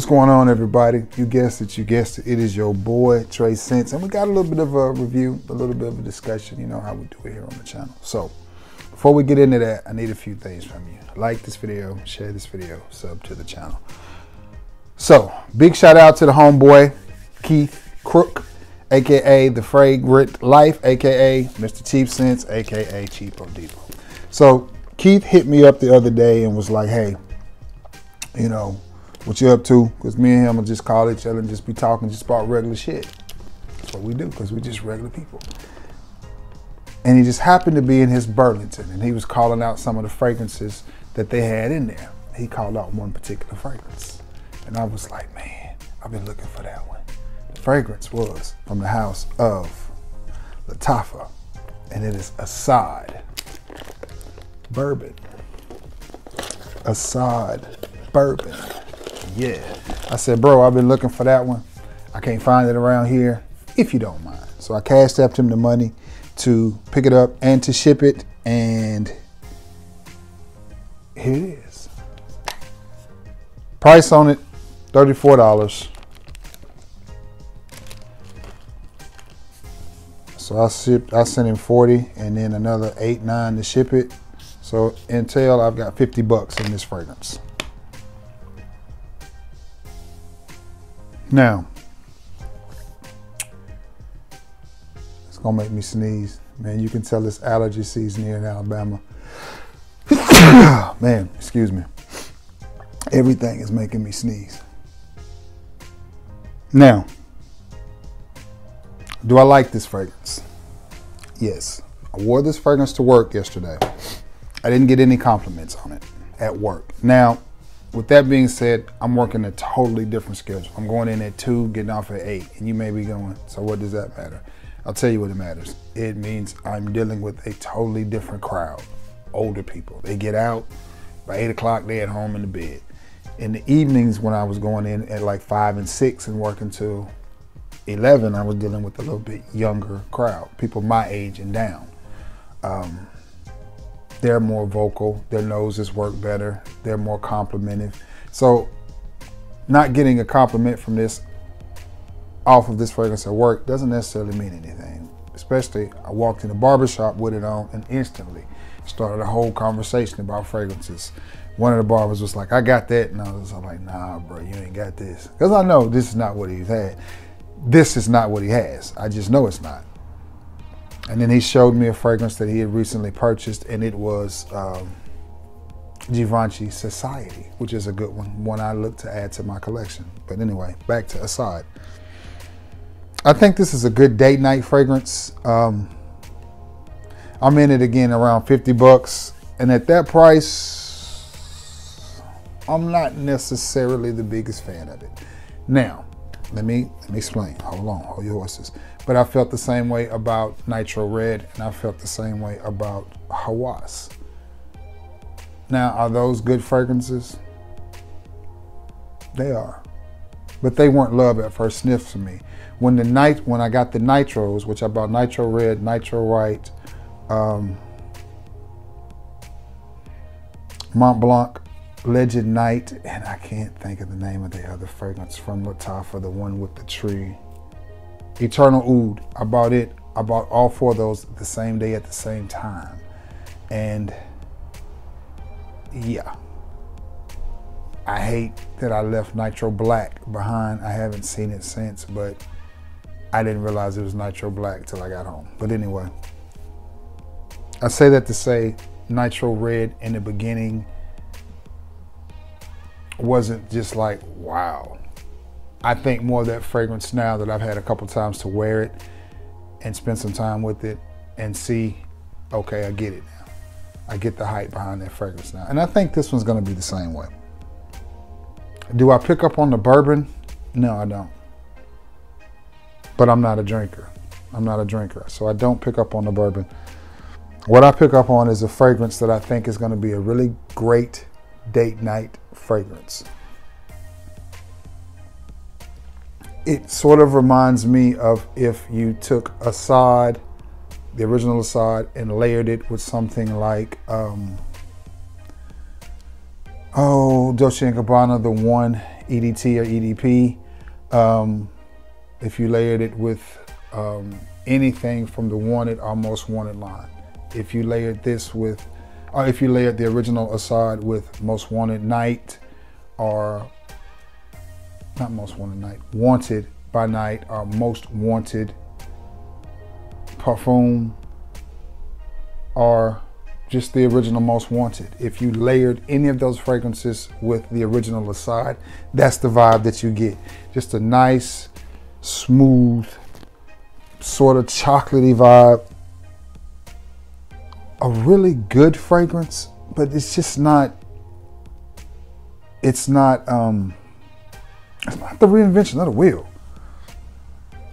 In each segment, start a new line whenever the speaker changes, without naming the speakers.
going on, everybody? You guessed it, It is your boy, Trey Sense. And we got a little bit of a review, a little bit of a discussion. You know how we do it here on the channel. So before we get into that, I need a few things from you. Like this video, share this video, sub to the channel. So big shout out to the homeboy, Keith Crook, AKA The Fragrant Life, AKA Mr. Cheap Sense, AKA Cheapo Depot. So Keith hit me up the other day and was like, hey, you know, what you up to? Because me and him will just call each other and just be talking just about regular shit. That's what we do, because we're just regular people. And he just happened to be in his Burlington, and he was calling out some of the fragrances that they had in there. He called out one particular fragrance. And I was like, man, I've been looking for that one. The fragrance was from the house of Lattafa, and it is Asad Bourbon. Asad Bourbon. Yeah. I said, bro, I've been looking for that one. I can't find it around here, if you don't mind. So I cashed up him the money to pick it up and to ship it, and here it is. Price on it, $34. So I sent him 40 and then another 8, 9 to ship it. So in total, I've got 50 bucks in this fragrance. Now, it's gonna make me sneeze. Man, you can tell it's allergy season here in Alabama. Man, excuse me. Everything is making me sneeze. Now, do I like this fragrance? Yes. I wore this fragrance to work yesterday. I didn't get any compliments on it at work. Now, with that being said, I'm working a totally different schedule. I'm going in at 2, getting off at 8, and you may be going, so what does that matter? I'll tell you what it matters. It means I'm dealing with a totally different crowd, older people. They get out, by 8 o'clock, they're at home in the bed. In the evenings, when I was going in at like 5 and 6 and working till 11, I was dealing with a little bit younger crowd, people my age and down. They're more vocal, their noses work better, they're more complimentive. So not getting a compliment from this off of this fragrance at work doesn't necessarily mean anything. Especially, I walked in a barbershop with it on and instantly started a whole conversation about fragrances. One of the barbers was like, I got that. And I was like, nah, bro, you ain't got this. Because I know this is not what he's had. This is not what he has. I just know it's not. And then he showed me a fragrance that he had recently purchased, and it was Givenchy Society, which is a good one I look to add to my collection. But anyway, back to Asad. I think this is a good date night fragrance. I'm in it again around 50 bucks. And at that price, I'm not necessarily the biggest fan of it. Now, let me explain. Hold on, hold your horses. But I felt the same way about Nitro Red, and I felt the same way about Hawass. Now, are those good fragrances? They are. But they weren't love at first sniff for me. When I got the Nitros, which I bought Nitro Red, Nitro White, Mont Blanc, Legend Night, and I can't think of the name of the other fragrance from Lattafa, the one with the tree. Eternal Oud. I bought all 4 of those the same day at the same time. And yeah, I hate that I left Nitro Black behind. I haven't seen it since, but I didn't realize it was Nitro Black till I got home. But anyway, I say that to say Nitro Red in the beginning wasn't just like, wow. I think more of that fragrance now that I've had a couple times to wear it and spend some time with it and see, okay, I get it now. I get the hype behind that fragrance now. And I think this one's gonna be the same way. Do I pick up on the bourbon? No, I don't. But I'm not a drinker. I'm not a drinker, so I don't pick up on the bourbon. What I pick up on is a fragrance that I think is gonna be a really great date night fragrance. It sort of reminds me of if you took Asad, the original Asad, and layered it with something like, Dolce & Gabbana, the one EDT or EDP. If you layered it with anything from the wanted or most wanted line. If you layered this with, or if you layered the original Assad with most wanted night, or not most wanted night, wanted by night, or most wanted parfum, or just the original most wanted. If you layered any of those fragrances with the original Assad, that's the vibe that you get. Just a nice, smooth, sort of chocolatey vibe. A really good fragrance, but it's just not, it's not the reinvention of the wheel.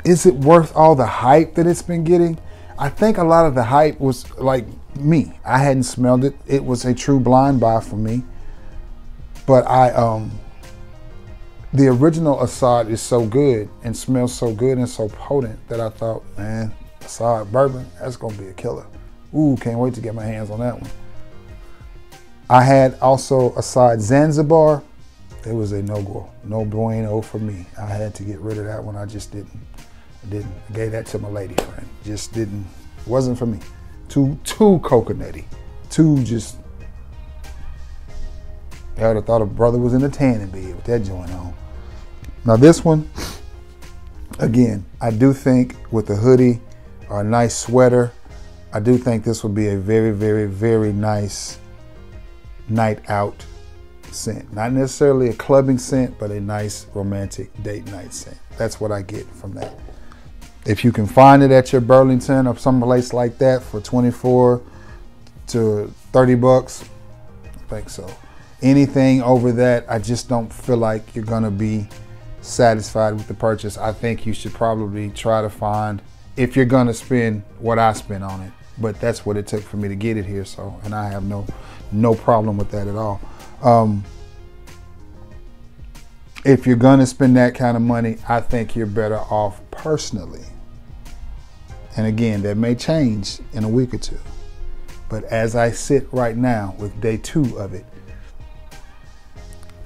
Is it worth all the hype that it's been getting? I think a lot of the hype was like me. I hadn't smelled it. It was a true blind buy for me. But the original Assad is so good and smells so good and so potent that I thought, man, Assad bourbon, that's gonna be a killer. Ooh, can't wait to get my hands on that one. I had also Assad Zanzibar. It was a no-go, no bueno for me. I had to get rid of that one. I just didn't. I gave that to my lady friend. Just didn't, wasn't for me. Too coconutty. Too just, I would have thought a brother was in a tanning bed with that joint on. Now this one, again, I do think with a hoodie or a nice sweater, I do think this would be a very, very, very nice night out scent. Not necessarily a clubbing scent, but a nice romantic date night scent. That's what I get from that. If you can find it at your Burlington or some place like that for 24 to 30 bucks, I think so. Anything over that, I just don't feel like you're gonna be satisfied with the purchase. I think you should probably try to find, if you're gonna spend what I spent on it, but that's what it took for me to get it here. So, and I have no problem with that at all. If you're gonna spend that kind of money, I think you're better off personally. And again, that may change in a week or two. But as I sit right now with day 2 of it,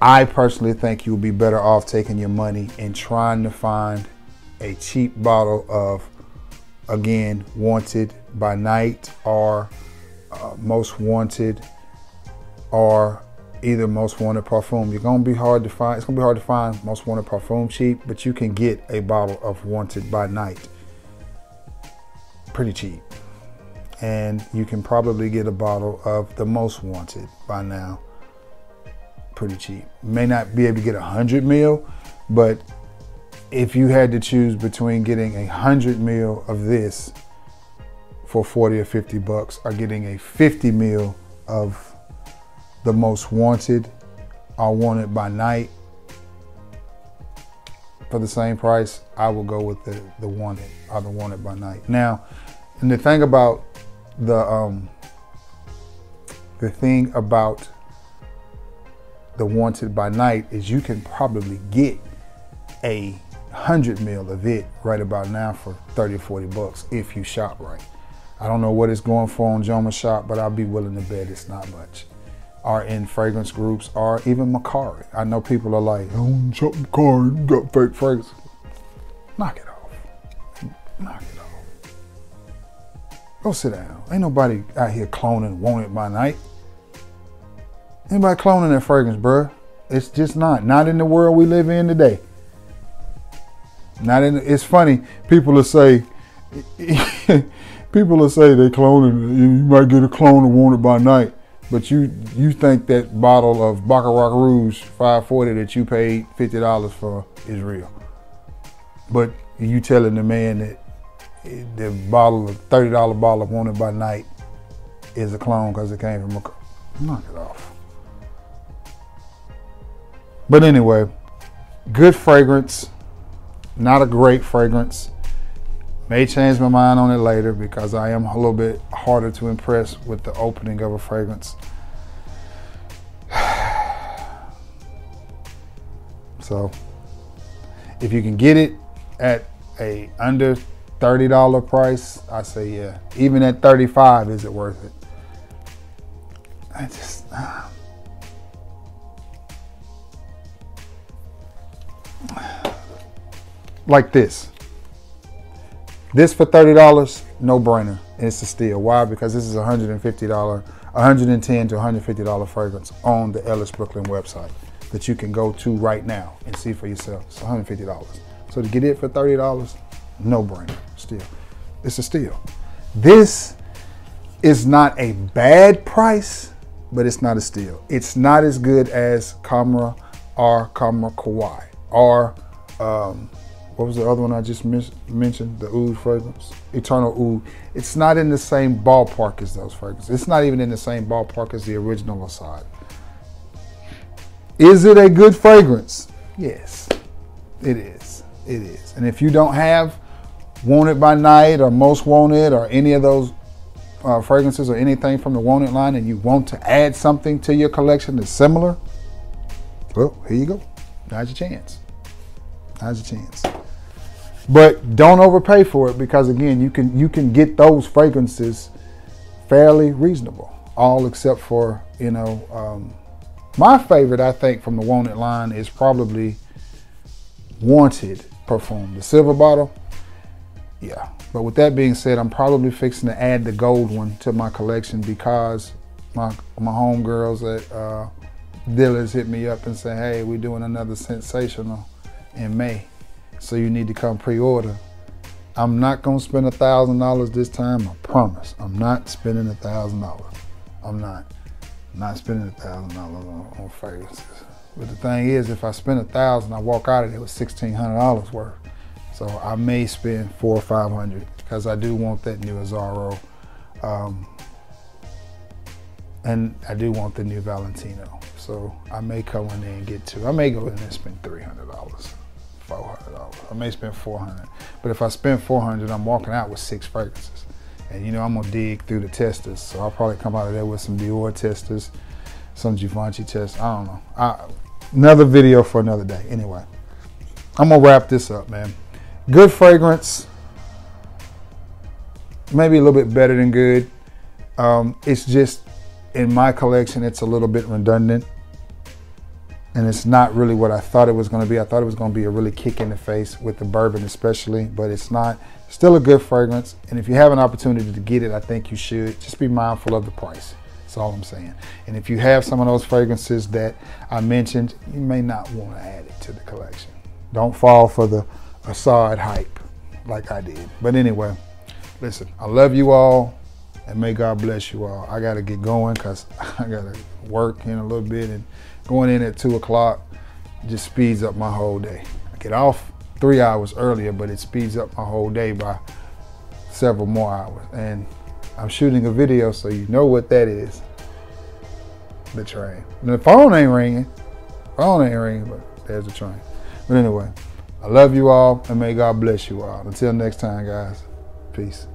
I personally think you'll be better off taking your money and trying to find a cheap bottle of, again, Wanted by Night, or Most Wanted, or either Most Wanted Parfum. You're gonna be hard to find. It's gonna be hard to find Most Wanted Parfum cheap, but you can get a bottle of Wanted by Night pretty cheap. And you can probably get a bottle of the Most Wanted by now pretty cheap. May not be able to get 100 ml, but if you had to choose between getting 100 ml of this for 40 or 50 bucks or getting a 50 ml of the Most Wanted or Wanted by Night for the same price, I will go with the Wanted or the Wanted by Night. Now, and the thing about the Wanted by Night is you can probably get a 100 ml of it right about now for 30 or 40 bucks if you shop right. I don't know what it's going for on Joma Shop, but I'll be willing to bet it's not much. Or in fragrance groups, or even Macari. I know people are like, oh, shop Macari, you got fake fragrance. Knock it off. Knock it off. Go sit down. Ain't nobody out here cloning Wanted by Night. Anybody cloning that fragrance, bruh? It's just not in the world we live in today. It's funny, people will say they cloning, you might get a clone of Wanted by Night, but you think that bottle of Baccarat Rouge 540 that you paid $50 for is real. But you telling the man that the bottle of $30 bottle of Wanted by Night is a clone because it came from a, knock it off. But anyway, good fragrance, not a great fragrance. May change my mind on it later because I am a little bit harder to impress with the opening of a fragrance. So if you can get it at a under $30 price, I say yeah. Even at $35, is it worth it? like this. This for $30, no brainer. It's a steal. Why? Because this is $150, $110 to $150 fragrance on the Ellis Brooklyn website that you can go to right now and see for yourself. It's $150. So to get it for $30, no brainer. Steal. It's a steal. This is not a bad price, but it's not a steal. It's not as good as Camera or Camera Kauai or what was the other one I just mentioned? The Oud fragrance, Eternal Oud. It's not in the same ballpark as those fragrances. It's not even in the same ballpark as the original Asad. Is it a good fragrance? Yes, it is. It is. And if you don't have Wanted by Night or Most Wanted or any of those fragrances or anything from the Wanted line, and you want to add something to your collection that's similar, well, here you go. Now's your chance. Now's your chance. But don't overpay for it, because again, you can get those fragrances fairly reasonable. All except for, you know, my favorite, I think, from the Wanted line is probably Wanted perfume, the silver bottle. Yeah. But with that being said, I'm probably fixing to add the gold one to my collection, because my homegirls at Dillard's hit me up and say, hey, we're doing another Sensational in May, so you need to come pre-order. I'm not gonna spend $1,000 this time, I promise. I'm not spending $1,000. I'm not spending $1,000 on fragrances. But the thing is, if I spend $1,000, I walk out of there with $1,600 worth. So I may spend $400 or $500, because I do want that new Azzaro, and I do want the new Valentino. So I may come in there and get two. I may go in there and spend $300, $400. I may spend $400. But if I spend $400, I'm walking out with 6 fragrances. And you know, I'm gonna dig through the testers. So I'll probably come out of there with some Dior testers, some Givenchy testers. I don't know. Another video for another day. Anyway, I'm gonna wrap this up, man. Good fragrance. Maybe a little bit better than good. It's just, in my collection, it's a little bit redundant. And it's not really what I thought it was going to be. I thought it was going to be a really kick in the face with the bourbon especially, but it's not. Still a good fragrance. And if you have an opportunity to get it, I think you should. Just be mindful of the price. That's all I'm saying. And if you have some of those fragrances that I mentioned, you may not want to add it to the collection. Don't fall for the Asad hype like I did. But anyway, listen, I love you all, and may God bless you all. I got to get going, because I got to work in a little bit, and going in at 2 o'clock just speeds up my whole day. I get off 3 hours earlier, but it speeds up my whole day by several more hours. And I'm shooting a video, so you know what that is. The train. And the phone ain't ringing. But there's the train. But anyway, I love you all, and may God bless you all. Until next time, guys. Peace.